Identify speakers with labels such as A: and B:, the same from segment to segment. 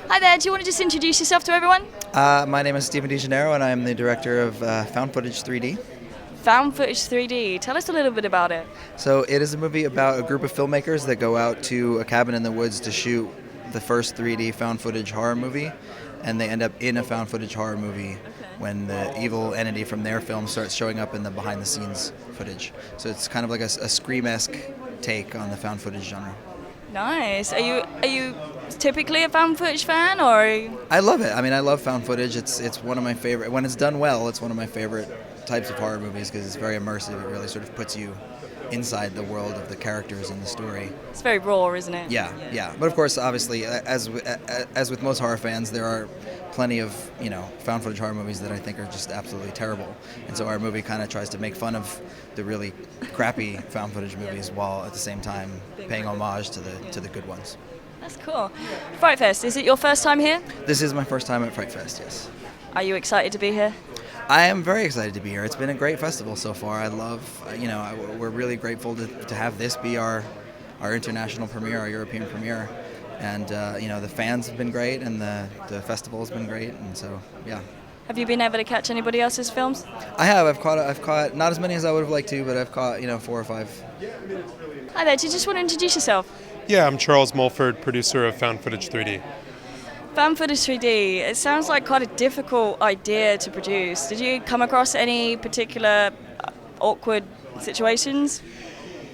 A: Hi there, do you want to just introduce yourself to everyone?
B: My name is Steven DeGennaro, and I am the director of Found Footage 3D.
A: Found Footage 3D. Tell us a little bit about it.
B: So it is a movie about a group of filmmakers that go out to a cabin in the woods to shoot the first 3D found footage horror movie, and they end up in a found footage horror movie when the evil entity from their film starts showing up in the behind-the-scenes footage. So it's kind of like a Scream-esque take on the found footage genre.
A: Nice. Are you typically a found footage fan, or?
B: I love it. I mean, I love found footage. It's one of my favorite. When it's done well, it's one of my favorite types of horror movies because it's very immersive. It really sort of puts you inside the world of the characters and the story.
A: It's very raw, isn't it?
B: Yeah. But of course, obviously, as with most horror fans, there are plenty of found footage horror movies that I think are just absolutely terrible. And so our movie kind of tries to make fun of the really crappy found footage movies while at the same time paying homage to the good ones.
A: That's cool. FrightFest, is it your first time here?
B: This is my first time at FrightFest, yes.
A: Are you excited to be here?
B: I am very excited to be here. It's been a great festival so far. I love, we're really grateful to have this be our international premiere, our European premiere. And, the fans have been great and the festival has been great. And so, yeah.
A: Have you been able to catch anybody else's films?
B: I have. I've caught not as many as I would have liked to, but I've caught, 4 or 5.
A: Hi there, do you just want to introduce yourself?
C: Yeah, I'm Charles Mulford, producer of Found Footage 3D.
A: Found Footage 3D, it sounds like quite a difficult idea to produce. Did you come across any particular awkward situations?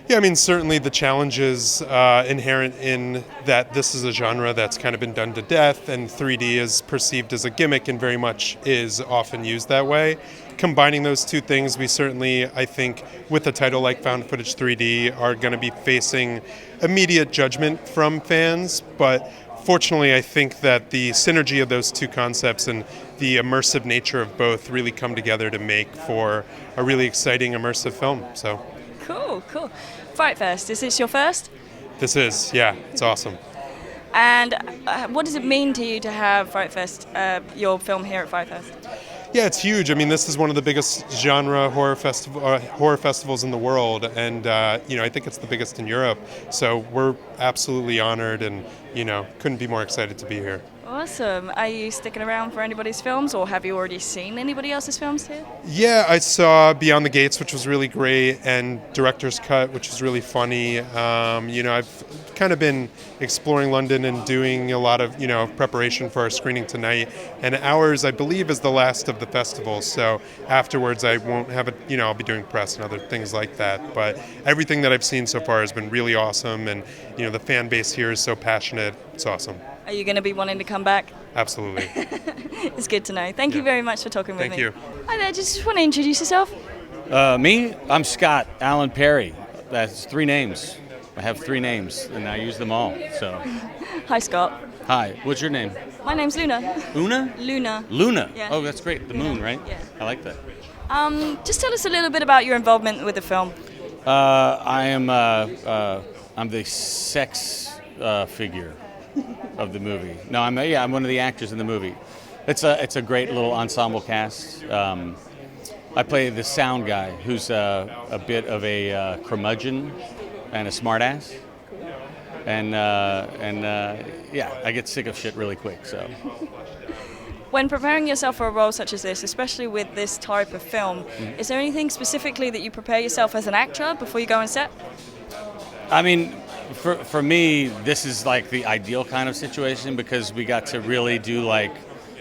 C: Yeah, I mean, certainly the challenges inherent in that this is a genre that's kind of been done to death, and 3D is perceived as a gimmick and very much is often used that way. Combining those two things, we certainly, I think, with a title like Found Footage 3D, are going to be facing immediate judgment from fans, but fortunately, I think that the synergy of those two concepts and the immersive nature of both really come together to make for a really exciting immersive film. So,
A: Cool. FrightFest, is this your first?
C: this is, yeah, it's awesome.
A: And what does it mean to you to have FrightFest, your film here at FrightFest?
C: Yeah, it's huge. I mean, this is one of the biggest genre horror festivals in the world, and I think it's the biggest in Europe. So we're absolutely honored, and couldn't be more excited to be here.
A: Awesome. Are you sticking around for anybody's films, or have you already seen anybody else's films here?
C: Yeah, I saw Beyond the Gates, which was really great, and Director's Cut, which was really funny. I've kind of been exploring London and doing a lot of, preparation for our screening tonight. And ours, I believe, is the last of the festival. So afterwards, I won't have I'll be doing press and other things like that. But everything that I've seen so far has been really awesome. And, the fan base here is so passionate. It's awesome.
A: Are you going to be wanting to come back?
C: Absolutely.
A: It's good to know. Thank you very much for talking with me.
C: Thank you.
A: Hi there, just want to introduce yourself.
D: Me? I'm Scott Allen Perry. That's 3 names. I have 3 names, and I use them all. So,
A: Hi, Scott.
D: hi. What's your name?
A: My name's Luna.
D: Una?
A: Luna.
D: Luna.
A: Yeah.
D: Oh, that's great. The moon, right?
A: Yeah.
D: I like that.
A: Just tell us a little bit about your involvement with the film.
D: I'm the sex figure of the movie. No, I'm one of the actors in the movie. It's a great little ensemble cast. I play the sound guy, who's a bit of a curmudgeon and a smartass. And I get sick of shit really quick. So.
A: When preparing yourself for a role such as this, especially with this type of film, is there anything specifically that you prepare yourself as an actor before you go on set?
D: I mean, for me, this is like the ideal kind of situation because we got to really do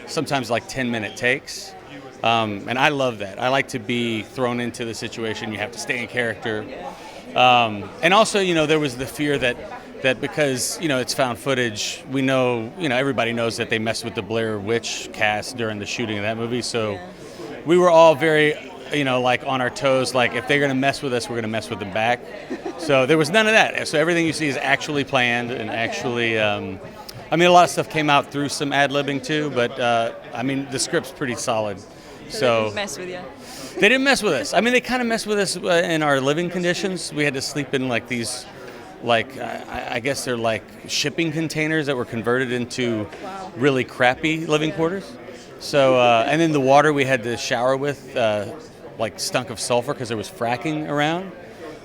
D: sometimes 10-minute takes. And I love that. I like to be thrown into the situation. You have to stay in character. And also, there was the fear that because, it's found footage, we know, everybody knows that they messed with the Blair Witch cast during the shooting of that movie. So we were all very, on our toes, if they're going to mess with us, we're going to mess with them back. So there was none of that. So everything you see is actually planned and actually, a lot of stuff came out through some ad-libbing too, but, the script's pretty solid.
A: So they didn't mess with you?
D: They didn't mess with us. They kind of messed with us in our living conditions. We had to sleep in these, I guess they're shipping containers that were converted into really crappy living quarters. So, and then the water we had to shower with, stunk of sulfur because there was fracking around.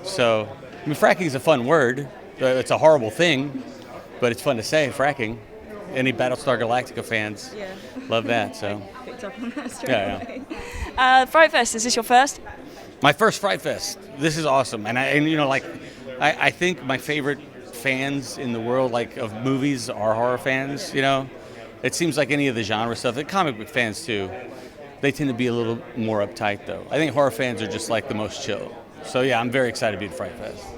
D: So, fracking is a fun word. It's a horrible thing, but it's fun to say, fracking. any Battlestar Galactica fans
A: Yeah.
D: love that. So
A: Picked up on that straight
D: Yeah,
A: away. FrightFest, is this your first?
D: my first FrightFest. This is awesome, and I think my favorite fans in the world, like, of movies, are horror fans. It seems like any of the genre stuff. The comic book fans too. They tend to be a little more uptight, though. I think horror fans are just like the most chill. So yeah, I'm very excited to be at FrightFest.